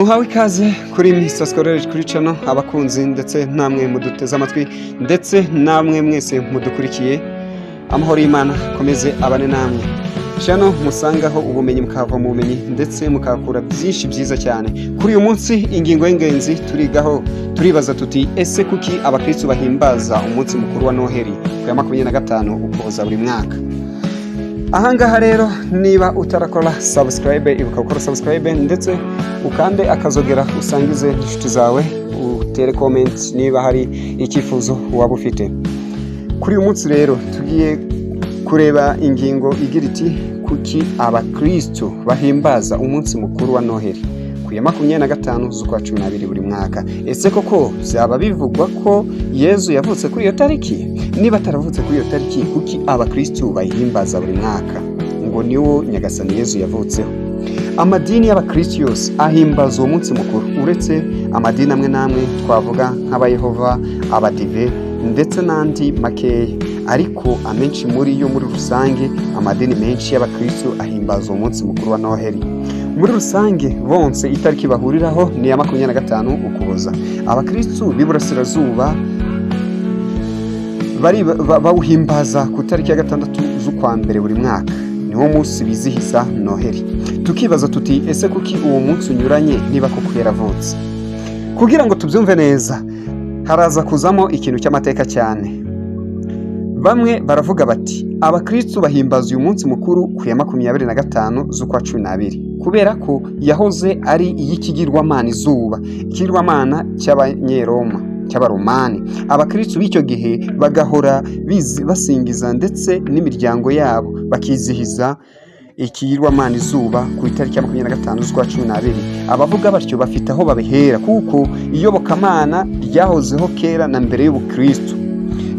Muhawe ikaze kuri Mr. Scholarity kuri channel abakunzi ndetse namwe muduteze amatwi ndetse namwe mwese mudukurikiye. Amahoro y'Imana komeze abane namwe. Channel musangaho ubumenyi mukava mu bumenyi ndetse mukakura byinshi byiza cyane. Kuri uyu munsi ingingo y'ingenzi turigaho turibaza tuti ese kuki abakristo bahimbaza umunsi mukuru wa Noheli ku ya 25 ukuboza buri mwaka. Ahangaha rero niba utarakora subscribe ibuka gukora subscribe ndetse ukande akazogera usangize inshuti zawe utere comment niba hari icyifuzo waba ufite. Kuri uyu munsi rero tugiye kureba ingingo igira iti kuki abakristo bahimbaza umunsi mukuru wa Noheli ku ya 25 z'ukwa 12 buri mwaka. Ese koko byaba bivugwa ko Yezu yavutse kuri iyo tariki? Niba ataravutse kuri iyo tariki kuki abakristo bahimbaza buri mwaka ngo niwo nyagasani Yezu yavutseho? Amadini y'abakristo yose ahimbaza uwo munsi mukuru uretse amadini amwe namwe twavuga nk'abayehova, abadive ndetse n'andi makeya, ariko amenshi muri yo muri rusange amadini menshi y'abakristo ahimbaza uwo munsi mukuru wa Noheli. Muri rusange bonse itariki bahuriraho ni ya 25 ukuboza. Abakristo b'iburasirazuba bawuhimbaza ku tariki ya 6 z'ukwa mbere buri mwaka, niwo munsi bizihiza Noheli. Tukibaza tuti ese kuki uwo munsi unyuranye niba koko yaravutse? Kugira ngo tubyumve neza haraza kuzamo ikintu cy'amateka cyane. Bamwe baravuga bati abakristo bahimbaza uyu munsi mukuru ku ya 25 z'ukwa 12 kubera ko yahoze ari iy'ikigirwamana izuba, ikigirwamana cy'abanyeroma cy'abaromani. Abakristo b'icyo gihe bagahora basingiza ndetse n'imiryango yabo bakizihiza ikigirwamana izuba ku itariki ya 25 z'ukwa 12. Abavuga batyo bafite aho babihera kuko iyobokamana ryahozeho kera na mbere y'ubukristo.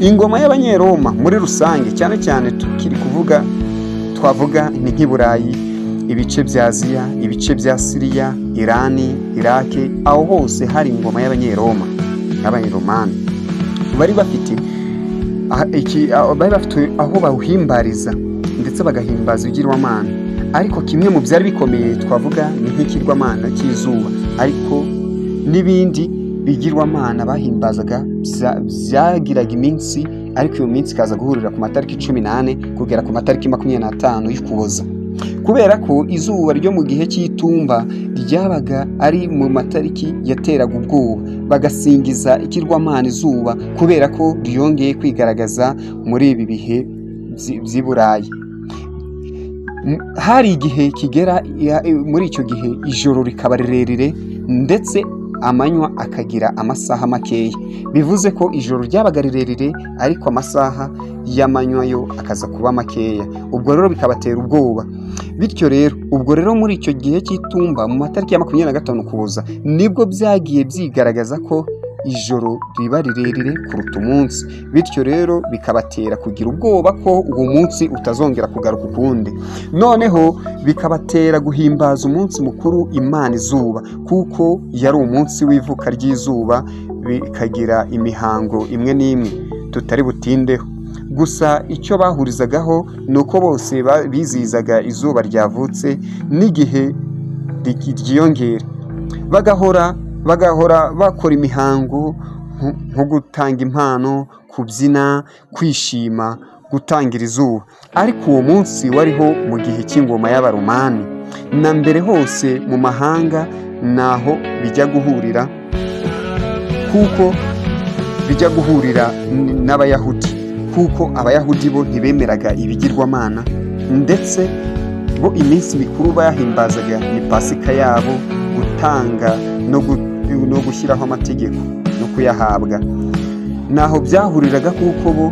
Ingoma y'abanyeroma muri rusange cyane cyane tukiri kuvuga twavuga ni nk'Iburayi, ibice bya Aziya, ibice bya Siriya, Irani, Iraki, aho hose hari ingoma y'abanyeroma n'abanyeromani. Bari bafite aho bawuhimbariza ndetse bagahimbaza ibigirwamana, ariko kimwe mu byari bikomeye twavuga ni nk'ikigirwamana cy'izuba, ariko n'ibindi bigirwamana bahimbazaga byagiraga iminsi, ariko iyo minsi kaza guhurira ku matariki 18 kugera ku matariki 25 y'ukuboza. Kubera ko izuba ryo mu gihe cy'itumba ryabaga ari mu matariki yateraga ubwoba, bagasingiza ikirwamana izuba kubera ko ryongeye kwigaragaza muri ibi bihe by'Iburayi. Hari igihe kigera muri icyo gihe ijoro rikaba rirerire ndetse amanywa akagira amasaha makeya. Bivuze ko ijoro ryabaga rirerire ariko amasaha y'amanywa yo akaza kuba makeya. Ubwo rero bikabatera ubwoba. Bityo rero ubwo rero muri icyo gihe cy'itumba mu matariki ya 25 kuboza nibwo byagiye byigaragaza ko ijoro riba rirerire kuruta umunsi. Bityo rero bikabatera kugira ubwoba ko uwo munsi utazongera kugaruka ukundi. Noneho bikabatera guhimbaza umunsi mukuru Imana izuba kuko yari umunsi w'ivuka ry'izuba, bikagira imihango imwe n'imwe tutari butindeho. Gusa icyo bahurizagaho nuko bose bizizaga izuba ryavutse n'igihe ryiyongera. Bagahora bakora imihango nko gutanga impano, kubyina, kwishima, gutangira izuba. Ariko uwo munsi wariho mu gihe cy'ingoma y'abaromani, na mbere hose mu mahanga naho bijya guhurira kuko bijya guhurira n'Abayahudi, kuko Abayahudi bo ntibemeraga ibigirwamana ndetse bo iminsi mikuru bayahimbazaga ni Pasika yabo, gutanga no gushyiraho amategeko no kuyahabwa. Naho byahuriraga kuko bo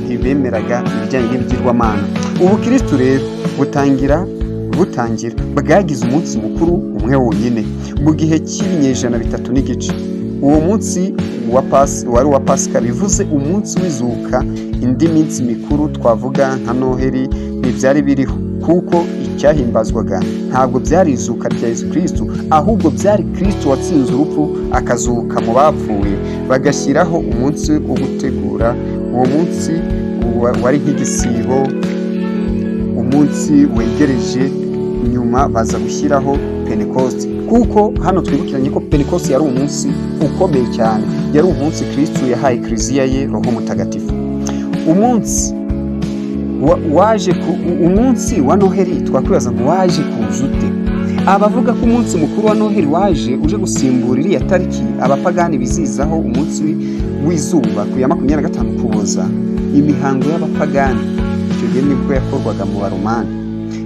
ntibemeraga ibijyanye n'ibigirwamana. Ubukristo rero butangira bwagize umunsi mukuru umwe wonyine mu gihe cy'ibinyejana 3 n'igice. Uwo munsi wari uwa Pasika, bivuze umunsi w'izuka. Indi minsi mikuru twavuga nka Noheli ntibyari biriho kuko icyahimbazwaga ntabwo byari izuka rya Yesu Kristo, ahubwo byari Kristo watsinze urupfu akazuka mu bapfuye. Bagashyiraho umunsi wo gutegura uwo munsi wari nk'igisibo, umunsi wegereje. Nyuma baza gushyiraho Pentecost kuko hano twibukiranye ko Pentekoste yari umunsi ukomeye cyane, yari umunsi Kristo yahaye Kiliziya ye Roho Mutagatifu. Umunsi wa Noheli twakwibaza ngo waje kuza ute? Abavuga ko umunsi mukuru wa Noheli uje gusimbura iriya tariki abapagani bizizaho umunsi w'izuba ku ya 25 Ukuboza, imihango y'abapagani icyo gihe nibwo yakorwaga mu Baromani.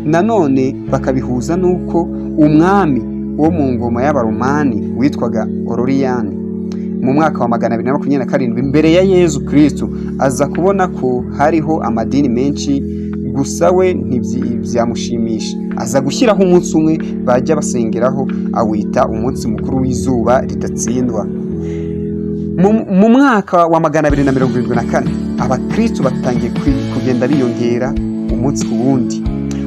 Nanone bakabihuza n'uko umwami wo mu ngoma y'Abaromani witwaga Aurelian mu mwaka wa 227 mbere ya Yezu Kristo aza kubona ko hariho amadini menshi, gusa we ntibyamushimisha, aza gushyiraho umunsi umwe bajya basengeraho, awita umunsi mukuru w'izuba ridatsindwa. Mu mwaka wa 274 abakristo batangiye kugenda biyongera umunsi ku wundi.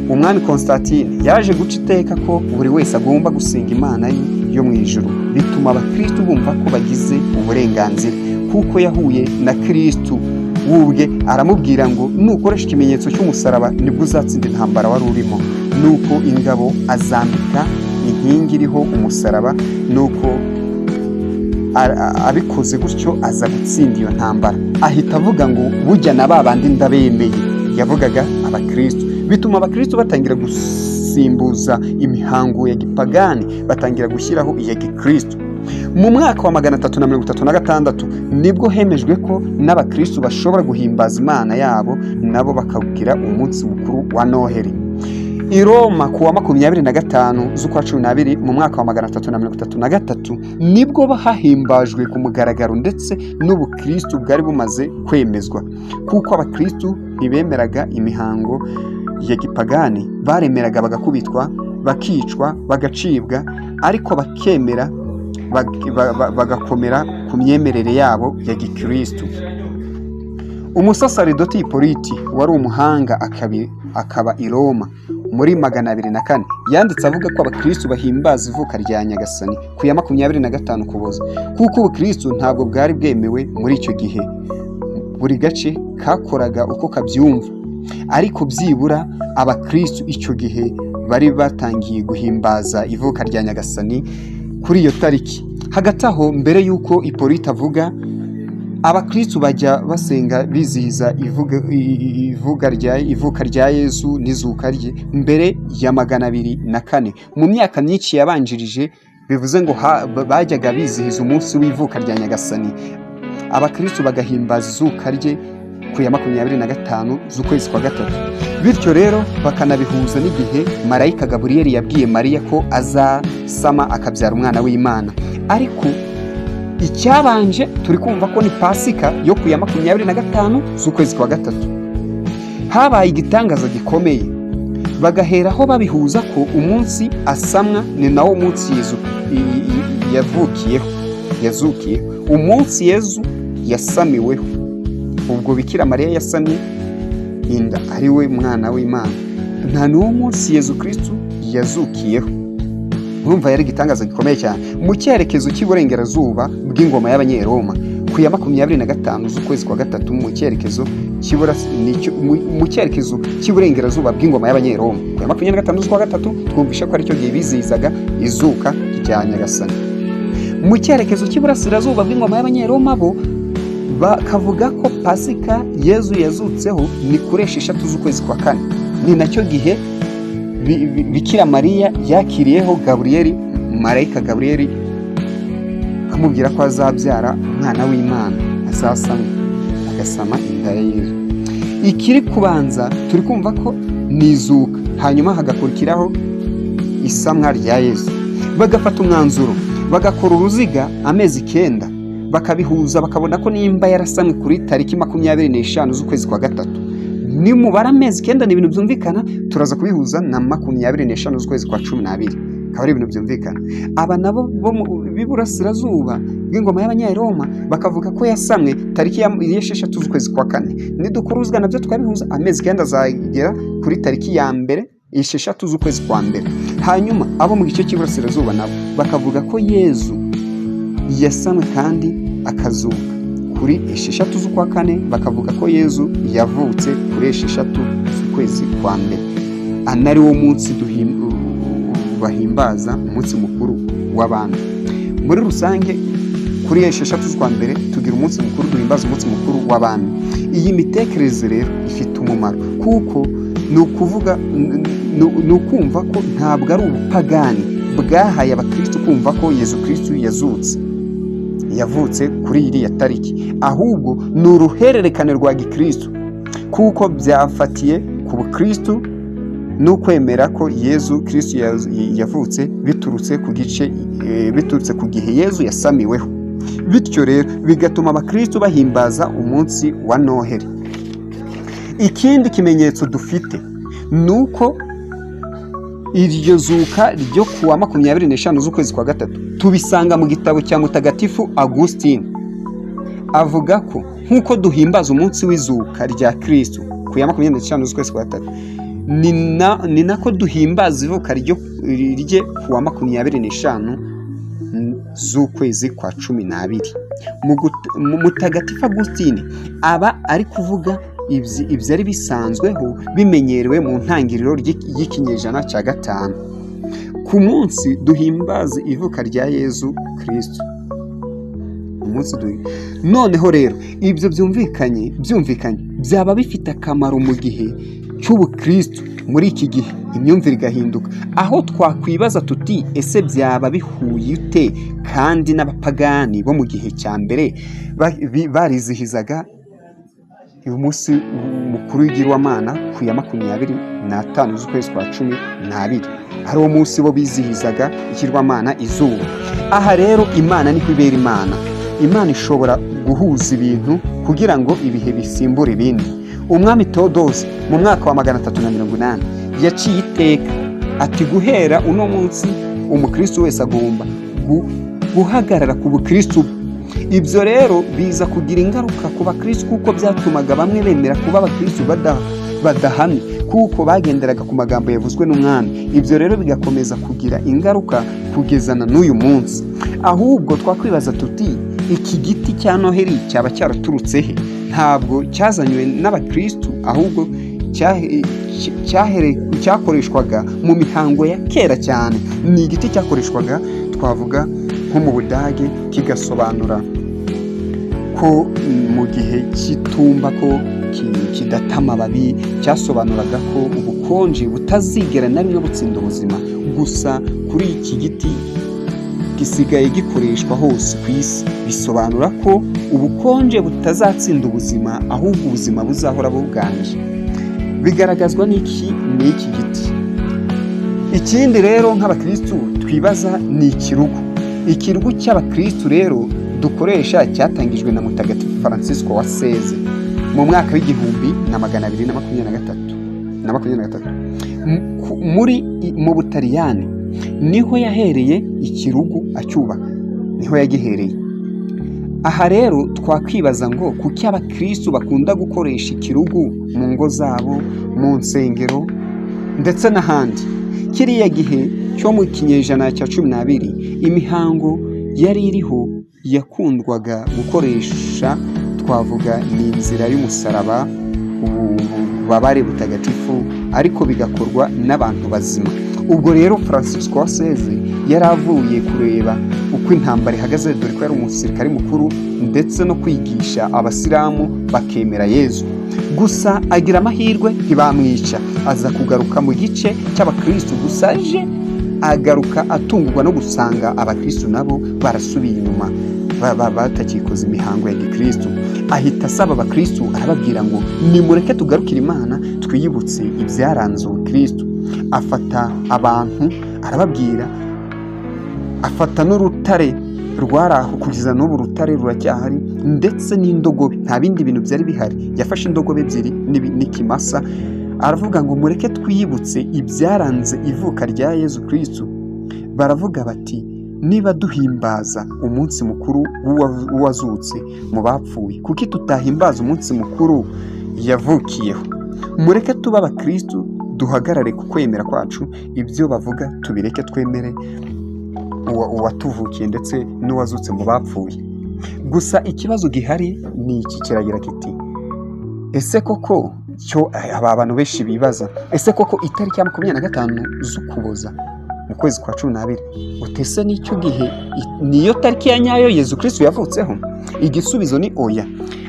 Umwami Constantine yaje guca iteka ko buri wese agomba gusenga Imana yo mu ijuru, bituma abakristo bumva ko bagize uburenganzira, kuko yahuye na Kristo wubwe aramubwira ngo nukoresha ikimenyetso cy'umusaraba nibwo uzatsinda intambara wari urimo. Nuko ingabo azambika inkingi iriho umusaraba, nuko abikoze gutyo aza gutsinda iyo ntambara. Ahita avuga ngo bujya na babandi ndabemeye, yavugaga abakristo. Bituma abakristo batangira gusimbuza imihango ya gipagani, batangira gushyiraho iya gikristo. Mu mwaka wa 336 nibwo hemejwe ko n'abakristo bashobora guhimbaza Imana yabo, nabo bakagira umunsi mukuru wa Noheli. I Roma ku wa 25 z'ukwa 12 mu mwaka wa 333 nibwo bahimbajwe ku mugaragaro, ndetse n'ubukristo bwari bumaze kwemezwa, kuko abakristo ntibemeraga imihango ya gipagani, baremeraga bagakubitwa, bakicwa, bagacibwa, ariko bakemera bagakomera ku myemerere yabo ya gikristo. Umusasaridoti Hippolyte wari umuhanga akaba i Roma muri 204 yanditse avuga ko abakristo bahimbaza ivuka rya Nyagasani ku ya 25 Ukuboza, kuko ubukristo ntabwo bwari bwemewe muri icyo gihe. Buri gace kakoraga uko kabyumva, ariko byibura abakristo icyo gihe bari batangiye guhimbaza ivuka rya Nyagasani kuri iyo tariki. Hagati aho, mbere y'uko Hippolyte avuga, abakristo bajya basenga bizihiza ivuka rya Yesu n'izuka rye mbere ya 204 mu myaka myinshi yabanjirije. Bivuze ngo bajyaga bizihiza umunsi w'ivuka rya Nyagasani, abakristo bagahimbaza izuka rye ku ya 25 z'ukwezi kwa 3. Bityo rero bakanabihuza n'igihe marayika Gaburiyeli yabwiye Mariya ko azasama akabyara umwana w'Imana. Ariko icyabanje turi kumva ko ni Pasika yo ku ya 25 z'ukwezi kwa 3. Habaye igitangaza gikomeye, bagaheraho babihuza ko umunsi asamwa ni nawo munsi Yezu yazukiyeho, umunsi Yezu yasamiweho. Ubwo Bikira Mariya yasamye inda ari we mwana w'Imana, nta n'uwo munsi Yezu Kristo yazukiyeho. Urumva yari igitangaza gikomeye cyane. Mu cyerekezo cy'iburengerazuba bw'ingoma y'Abanyeroma ku ya 25 z'ukwezi kwa 3 mu cyerekezo cy'iburengerazuba bw'ingoma y'Abanyeroma ku ya 25 z'ukwa 3 twumvisha ko ari cyo gihe bizihizaga izuka rya Nyagasani. Mu cyerekezo cy'iburasirazuba bw'ingoma y'Abanyeroma bo bakavuga ko Pasika Yezu yazutseho ni kuri 6 z'ukwezi kwa 4. Ni nacyo gihe Bikira Mariya yakiriyeho Gaburiyeli, marayika Gaburiyeli amubwira ko azabyara umwana w'Imana, agasama inda ya Yezu. Ikiri kubanza turi kumva ko ni izuka, hanyuma hagakurikiraho isamwa rya Yezu. Bagafata umwanzuro, bagakora uruziga amezi 9, bakabihuza, bakabona ko nimba yarasamwe kuri tariki 25 z'ukwezi kwa 3, nimubara amezi 9 ni ibintu byumvikana, turaza kubihuza na 25 z'ukwezi kwa 12, akaba ari ibintu byumvikana. Aba nabo bo b'iburasirazuba bw'ingoma y'Abanyeroma bakavuga ko yasamwe tariki ya 6 z'ukwezi kwa 4. Nidukuruzwa nabyo twabihuza, amezi 9 azagera kuri tariki ya 6 z'ukwezi kwa 1. Hanyuma abo mu gice cy'iburasirazuba nabo bakavuga ko Yezu yasamwe kandi akazuka kuri 6 z'ukwa 4, bakavuga ko Yezu yavutse kuri 6 z'ukwezi kwa 1, anari wo munsi bahimbaza umunsi mukuru w'abami. Muri rusange kuri 6 z'ukwa mbere tugira umunsi mukuru, duhimbaza umunsi mukuru w'abami. Iyi mitekerereze rero ifite umumaro kuko ni ukumva ko ntabwo ari ubupagani bwahaye abakristo kumva ko Yezu Kristo yavutse kuri iriya tariki, ahubwo ni uruhererekane rwa gikristo kuko byafatiye ku bukristo n'ukwemera ko Yezu Kristo yavutse biturutse ku gihe Yezu yasamiweho. Bityo rero bigatuma abakristo bahimbaza umunsi wa Noheli. Ikindi kimenyetso dufite ni uko iryo zuka ryo kuwa 25 z'ukwezi kwa gatatu tubisanga mu gitabo cya Mutagatifu Augustine. Avuga ko nk'uko duhimbaza umunsi w'izuka rya Kristo ku ya 25 z'ukwezi kwa gatatu, ni nako duhimbaza ivuka rye ku wa 25 z'ukwezi kwa 12. Mutagatifu Augustine aba ari kuvuga ibyo ari bisanzweho bimenyerewe mu ntangiriro y'ikinyejana cya 5 ku munsi duhimbaza ivuka rya Yezu Kristo. Noneho rero ibyo byumvikanye byaba bifite akamaro mu gihe cy'ubukristo. Muri iki gihe imyumvire igahinduka, aho twakwibaza tuti ese byaba bihuye ute kandi n'abapagani bo mu gihe cya mbere barizihizaga uyu munsi mukuru w'igirwamana ku ya 25 z'ukwezi kwa 12, ari uwo munsi bo bizihizaga ikirwamana izuba. Aha rero Imana niho ibera Imana ishobora guhuza ibintu kugira ngo ibihe bisimbure ibindi. Umwami Theodose mu mwaka wa 380 yaciye iteka ati guhera uno munsi umukristo wese agomba guhagarara ku bukristo. Ibyo rero biza kugira ingaruka ku bakristo kuko byatumaga bamwe bemera kuba abakristo badahamye kuko bagenderaga ku magambo yavuzwe n'umwami. Ibyo rero bigakomeza kugira ingaruka kugezana n'uyu munsi. Ahubwo twakwibaza tuti iki giti cya Noheli cyaba cyaraturutse he? Ntabwo cyazanywe n'abakristo, ahubwo cyakoreshwaga mu mihango ya kera cyane. Ni igiti cyakoreshwaga twavuga nko mu Budage, kigasobanura ko mu gihe cy'itumba ko kidata amababi, cyasobanuraga ko ubukonje butazigera na rimwe butsinda ubuzima. Gusa kuri iki giti gisigaye gikoreshwa hose ku isi, bisobanura ko ubukonje butazatsinda ubuzima, ahubwo ubuzima buzahora buganje. Bigaragazwa n'iki giti. Ikindi rero nk'abakristo twibaza ni ikirugu cy'abakristo rero dukoresha cyatangijwe na Mutagatifu Francisco wa Assisi mu mwaka w'1223 mu Butaliyani. Niho yahereye ikirugu acyubaka, niho yagihereye. Aha rero twakwibaza ngo kuki abakristo bakunda gukoresha ikirugu mu ngo zabo, mu nsengero ndetse n'ahandi. Kiriya gihe cyo mu kinyejana cya 12 imihango yari iriho yakundwaga gukoresha twavuga ni inzira y'umusaraba, ububabare butagatifu, ariko bigakorwa n'abantu bazima. Ubwo rero Francisco wa Assisi yari avuye kureba uko intambara ihagaze, dore ko yari umusirikare mukuru, ndetse no kwigisha abasilamu bakemera Yezu. Gusa agira amahirwe ntibamwica, aza kugaruka mu gice cy'abakristo. Gusa aje agaruka atungurwa no gusanga abakristo nabo barasubiye inyuma, batakikoze imihango ya gikristo. Ahita asaba abakristo, arababwira ngo nimureke tugarukire Imana, twiyibutse ibyaranze ubukristo. Afata abantu arababwira, afata n'urutare rwari aho kugeza n'ubu rutare ruracyahari, ndetse n'indogobe. Nta bindi bintu byari bihari, yafashe indogobe ebyiri n'ikimasa, aravuga ngo mureke twiyibutse ibyaranze ivuka rya Yezu Kristo. Baravuga bati niba duhimbaza umunsi mukuru w'uwazutse mu bapfuye, kuki tutahimbaza umunsi mukuru yavukiyeho? Mureke tuba abakristo, duhagarare ku kwemera kwacu. Ibyo bavuga tubireke, twemere uwatuvukiye ndetse n'uwazutse mu bapfuye. Gusa ikibazo gihari ni iki, kiragira kiti ese koko cyo aba bantu benshi bibaza, ese koko itariki ya 25 z'Ukuboza mu kwezi kwa 12 utese n'icyo gihe niyo tariki ya nyayo Yezu Kristo yavutseho? Igisubizo ni oya.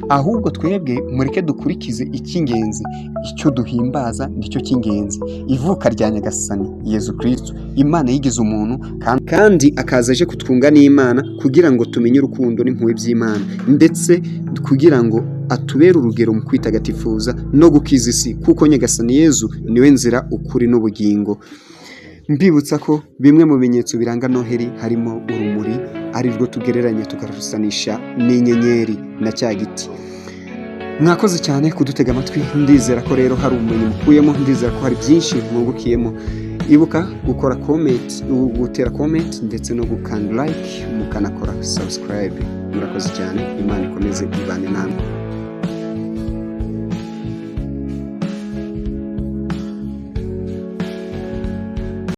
Ahubwo twebwe mureke dukurikize icy'ingenzi, icyo duhimbaza nicyo cy'ingenzi, ivuka rya Nyagasani Yezu Kristo. Imana yigize umuntu kandi akaza aje kutwunga n'Imana kugira ngo tumenye urukundo n'impuhwe by'Imana, ndetse kugira ngo atubere urugero mu kwitagatifuza no gukiza isi, kuko Nyagasani Yezu niwe nzira, ukuri n'ubugingo. Mbibutsa ko bimwe mu bimenyetso biranga Noheli harimo urumuri, ari rwo tugereranya tukarusanisha n'inyenyeri na cya giti. Mwakoze cyane kudutega amatwi, ndizera ko rero hari ubumenyi mukuyemo, ndizera ko hari byinshi mwungukiyemo. Ibuka gukora comment, gutera comment ndetse no gukanda like, mukanakora subscribe. Murakoze cyane, Imana ikomeze ibane namwe.